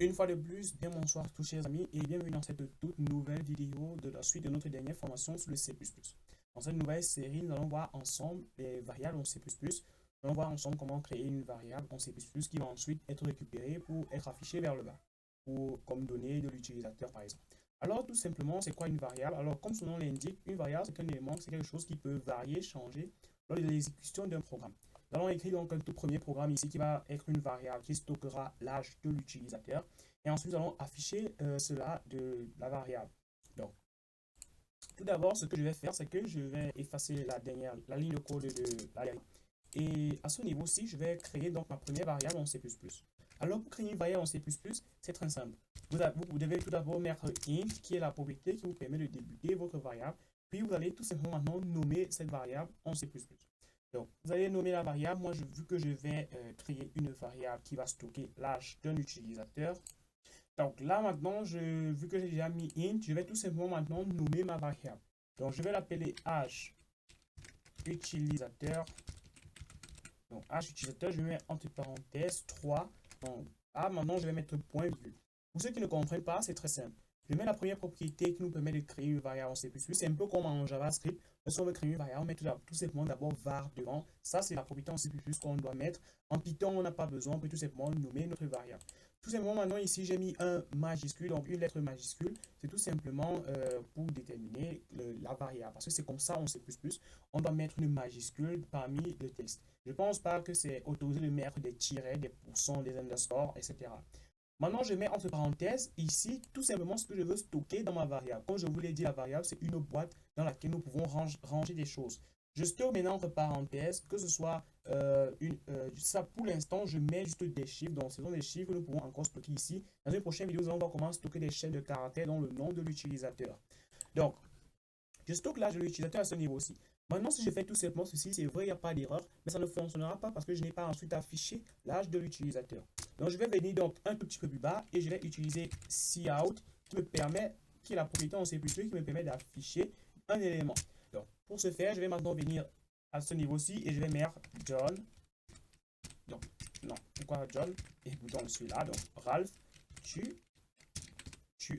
Une fois de plus, bien bonsoir à tous chers amis et bienvenue dans cette toute nouvelle vidéo de la suite de notre dernière formation sur le C++. Dans cette nouvelle série, nous allons voir ensemble les variables en C++. Nous allons voir ensemble comment créer une variable en C++ qui va ensuite être récupérée pour être affichée vers le bas, comme données de l'utilisateur par exemple. Alors tout simplement, c'est quoi une variable? Alors comme son nom l'indique, une variable c'est un élément, c'est quelque chose qui peut varier, changer lors de l'exécution d'un programme. Nous allons écrire donc un tout premier programme ici qui va être une variable qui stockera l'âge de l'utilisateur. Et ensuite, nous allons afficher cela de la variable. Donc, tout d'abord, ce que je vais faire, c'est que je vais effacer la ligne de code de la dernière. Et à ce niveau-ci, je vais créer donc ma première variable en C++. Alors, pour créer une variable en C++, c'est très simple. Vous devez tout d'abord mettre int, qui est la propriété qui vous permet de débuter votre variable. Puis, vous allez tout simplement maintenant nommer cette variable en C++. Donc, vous allez nommer la variable. Moi, vu que je vais créer une variable qui va stocker l'âge d'un utilisateur. Donc là maintenant, vu que j'ai déjà mis int, je vais tout simplement maintenant nommer ma variable. Donc je vais l'appeler âge utilisateur. Donc âge utilisateur, je vais mettre entre parenthèses 3. Donc là maintenant, je vais mettre point virgule. Pour ceux qui ne comprennent pas, c'est très simple. Je mets la première propriété qui nous permet de créer une variable en C++. C'est un peu comme en JavaScript. Lorsqu'on veut créer une variable, on met tout simplement d'abord var devant. Ça, c'est la propriété en C++ qu'on doit mettre. En Python, on n'a pas besoin. On peut tout simplement nommer notre variable. Tout simplement, maintenant, ici, j'ai mis un majuscule, donc une lettre majuscule. C'est tout simplement pour déterminer la variable. Parce que c'est comme ça en C++, on doit mettre une majuscule parmi le texte. Je ne pense pas que c'est autorisé de mettre des tirets, des pourcents, des underscores, etc. Maintenant, je mets entre parenthèses ici tout simplement ce que je veux stocker dans ma variable. Comme je vous l'ai dit, la variable, c'est une boîte dans laquelle nous pouvons ranger des choses. Je stocke maintenant entre parenthèses, que ce soit ça pour l'instant, je mets juste des chiffres. Donc, ce sont des chiffres que nous pouvons encore stocker ici. Dans une prochaine vidéo, nous allons voir comment stocker des chaînes de caractères dans le nom de l'utilisateur. Donc, je stocke l'âge de l'utilisateur à ce niveau-ci. Maintenant, si je fais tout simplement ceci, c'est vrai, il n'y a pas d'erreur, mais ça ne fonctionnera pas parce que je n'ai pas ensuite affiché l'âge de l'utilisateur. Donc, je vais venir donc un tout petit peu plus bas et je vais utiliser cout qui est la propriété en C++ qui me permet d'afficher un élément. Donc, pour ce faire, je vais maintenant venir à ce niveau-ci et je vais mettre John. Donc, non, pourquoi John? Et bouton celui-là, donc Ralph, tu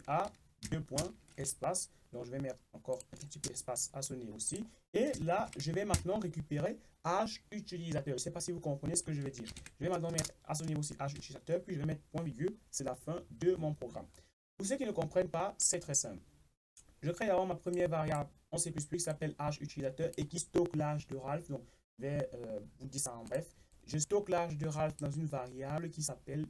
as deux points, espace. Donc, je vais mettre encore un petit peu d'espace à ce niveau-ci. Et là, je vais maintenant récupérer âge utilisateur. Je ne sais pas si vous comprenez ce que je veux dire. Je vais maintenant mettre à ce niveau-ci âge utilisateur, puis je vais mettre point virgule. C'est la fin de mon programme. Pour ceux qui ne comprennent pas, c'est très simple. Je crée d'abord ma première variable en C++ qui s'appelle âge utilisateur et qui stocke l'âge de Ralph. Donc, je vais vous dire ça en bref. Je stocke l'âge de Ralph dans une variable qui s'appelle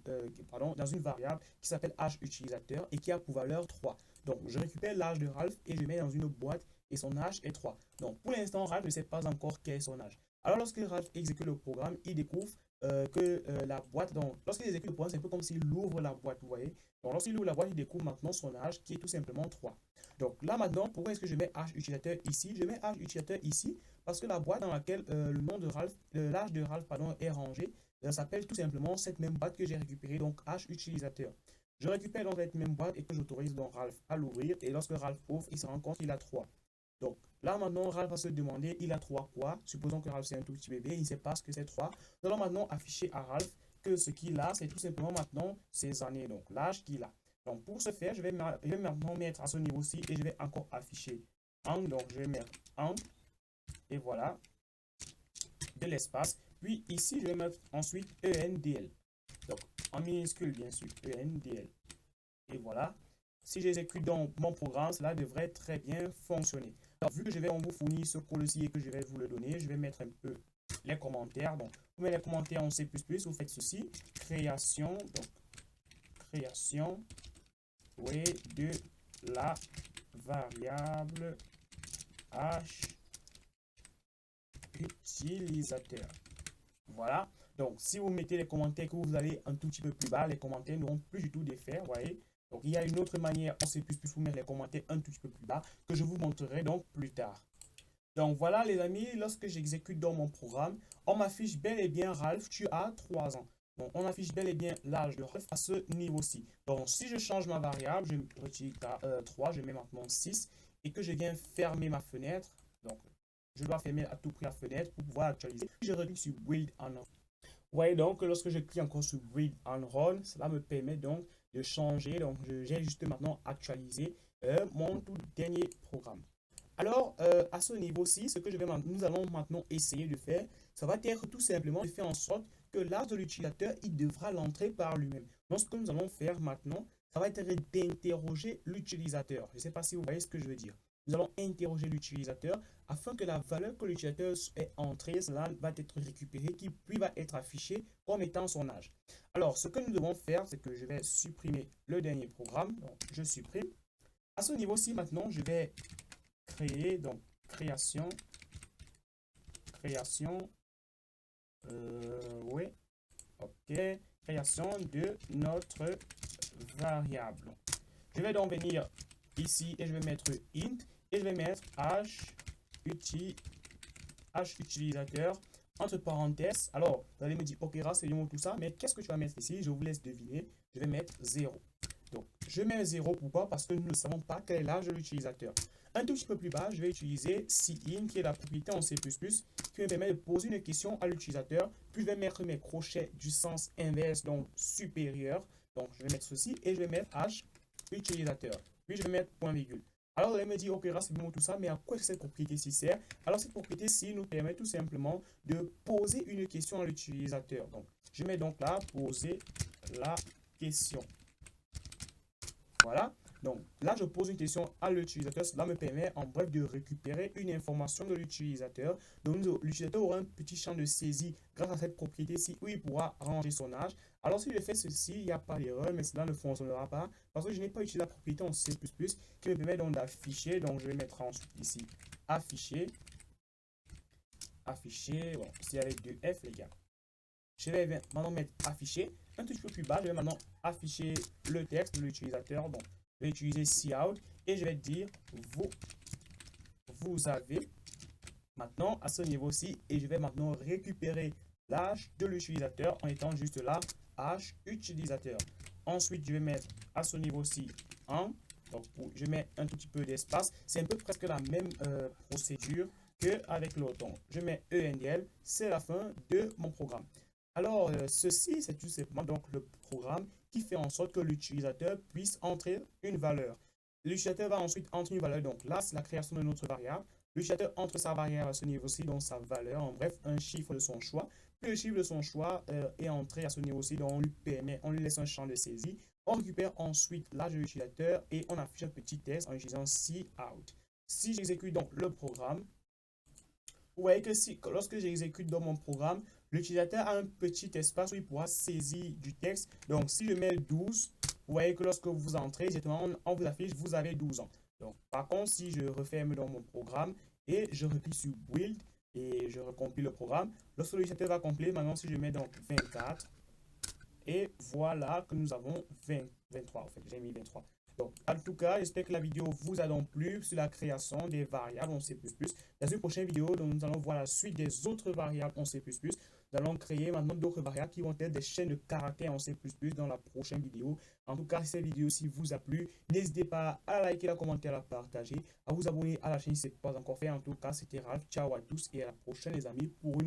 âge utilisateur et qui a pour valeur 3. Donc, je récupère l'âge de Ralph et je mets dans une boîte et son âge est 3. Donc, pour l'instant, Ralph ne sait pas encore quel est son âge. Alors, lorsque Ralph exécute le programme, il découvre que la boîte, donc, lorsqu'il exécute le programme, c'est un peu comme s'il ouvre la boîte, vous voyez. Donc, lorsqu'il ouvre la boîte, il découvre maintenant son âge qui est tout simplement 3. Donc là maintenant, pourquoi est-ce que je mets âge utilisateur ici? Je mets âge utilisateur ici parce que la boîte dans laquelle le nom de Ralph, l'âge de Ralph pardon, est rangé s'appelle tout simplement cette même boîte que j'ai récupérée, donc âge utilisateur. Je récupère donc cette même boîte et que j'autorise donc Ralph à l'ouvrir. Et lorsque Ralph ouvre, il se rend compte qu'il a 3. Donc là maintenant, Ralph va se demander, il a 3 quoi? Supposons que Ralph c'est un tout petit bébé, il ne sait pas ce que c'est 3. Nous allons maintenant afficher à Ralph que ce qu'il a, c'est tout simplement maintenant ses années, donc l'âge qu'il a. Donc pour ce faire, je vais maintenant mettre à ce niveau-ci et je vais encore afficher en. Donc je vais mettre en et voilà, de l'espace. Puis ici, je vais mettre ensuite ENDL. Donc en minuscule, bien sûr, ENDL. Et voilà. Si j'exécute donc mon programme, cela devrait très bien fonctionner. Alors, vu que je vais vous fournir ce code-ci et que je vais vous le donner, je vais mettre un peu les commentaires. Donc, vous mettez les commentaires en C++, vous faites ceci. Création, donc création, oui, de la variable âge utilisateur. Voilà. Donc, si vous mettez les commentaires que vous allez un tout petit peu plus bas, les commentaires n'auront plus du tout d'effet, vous voyez. Donc, il y a une autre manière en C++ pour mettre les commentaires un tout petit peu plus bas que je vous montrerai donc plus tard. Donc, voilà les amis, lorsque j'exécute dans mon programme, on m'affiche bel et bien Ralph, tu as 3 ans. Donc, on affiche bel et bien l'âge de Ralph à ce niveau-ci. Donc, si je change ma variable, je retire 3, je mets maintenant 6 et que je viens fermer ma fenêtre. Donc, je dois fermer à tout prix la fenêtre pour pouvoir actualiser. Je reclique sur Build on. Vous voyez donc que lorsque je clique encore sur Build on Run, cela me permet donc de changer. Donc, j'ai juste maintenant actualisé mon tout dernier programme. Alors, à ce niveau-ci, ce que nous allons maintenant essayer de faire, ça va être tout simplement de faire en sorte que l'âge de l'utilisateur, il devra l'entrer par lui-même. Donc, ce que nous allons faire maintenant, ça va être d'interroger l'utilisateur. Je ne sais pas si vous voyez ce que je veux dire. Nous allons interroger l'utilisateur afin que la valeur que l'utilisateur est entrée, cela va être récupéré, puis va être affiché comme étant son âge. Alors, ce que nous devons faire, c'est que je vais supprimer le dernier programme. Donc, je supprime. À ce niveau-ci, maintenant, je vais créer, donc création, oui, ok, création de notre variable. Je vais donc venir ici et je vais mettre int et je vais mettre h utilisateur entre parenthèses. Alors, vous allez me dire, ok, c'est bien tout ça, mais qu'est-ce que tu vas mettre ici? Je vous laisse deviner. Je vais mettre 0. Donc, je mets 0, pourquoi? Parce que nous ne savons pas quel est l'âge de l'utilisateur. Un tout petit peu plus bas, je vais utiliser cin, qui est la propriété en C++, qui me permet de poser une question à l'utilisateur, puis je vais mettre mes crochets du sens inverse, donc supérieur. Donc, je vais mettre ceci et je vais mettre h utilisateur. Puis, je vais mettre point virgule. Alors, vous allez me dire, ok, c'est bon tout ça, mais à quoi cette propriété-ci sert? Alors, cette propriété-ci nous permet tout simplement de poser une question à l'utilisateur. Donc, je mets donc là, poser la question. Voilà. Donc là, je pose une question à l'utilisateur. Cela me permet en bref de récupérer une information de l'utilisateur. Donc l'utilisateur aura un petit champ de saisie grâce à cette propriété-ci où il pourra ranger son âge. Alors si je fais ceci, il n'y a pas d'erreur, mais cela ne fonctionnera pas parce que je n'ai pas utilisé la propriété en C++ qui me permet donc d'afficher. Donc je vais mettre ensuite ici afficher. Afficher. Bon, c'est avec 2F les gars. Je vais maintenant mettre afficher. Un tout petit peu plus bas, je vais maintenant afficher le texte de l'utilisateur. Donc, je vais utiliser cout et je vais dire vous avez maintenant à ce niveau-ci et je vais maintenant récupérer l'âge de l'utilisateur en étant juste là, âge utilisateur. Ensuite, je vais mettre à ce niveau-ci 1. Donc, je mets un tout petit peu d'espace. C'est un peu presque la même procédure qu'avec l'autre. Donc, je mets ENDL, c'est la fin de mon programme. Alors, ceci, c'est tout simplement donc le programme qui fait en sorte que l'utilisateur puisse entrer une valeur. L'utilisateur va ensuite entrer une valeur. Donc là, c'est la création de notre variable. L'utilisateur entre sa variable à ce niveau-ci, donc sa valeur, en bref, un chiffre de son choix. Puis le chiffre de son choix est entré à ce niveau-ci, donc on lui laisse un champ de saisie. On récupère ensuite l'âge de l'utilisateur et on affiche un petit texte en utilisant cout. Si j'exécute donc le programme, vous voyez que lorsque j'exécute dans mon programme, l'utilisateur a un petit espace où il pourra saisir du texte. Donc, si je mets 12, vous voyez que lorsque vous entrez, on vous affiche, vous avez 12 ans. Donc, par contre, si je referme dans mon programme et je replie sur Build et je recompile le programme, lorsque l'utilisateur va compiler, maintenant, si je mets donc 24, et voilà que nous avons 23, en fait, j'ai mis 23. Donc, en tout cas, j'espère que la vidéo vous a donc plu sur la création des variables en C++. Dans une prochaine vidéo, donc, nous allons voir la suite des autres variables en C++. Nous allons créer maintenant d'autres variables qui vont être des chaînes de caractères en C++ dans la prochaine vidéo. En tout cas, si cette vidéo-ci vous a plu, n'hésitez pas à liker, à commenter, à la partager, à vous abonner à la chaîne si ce n'est pas encore fait. En tout cas, c'était Ralph. Ciao à tous et à la prochaine les amis pour une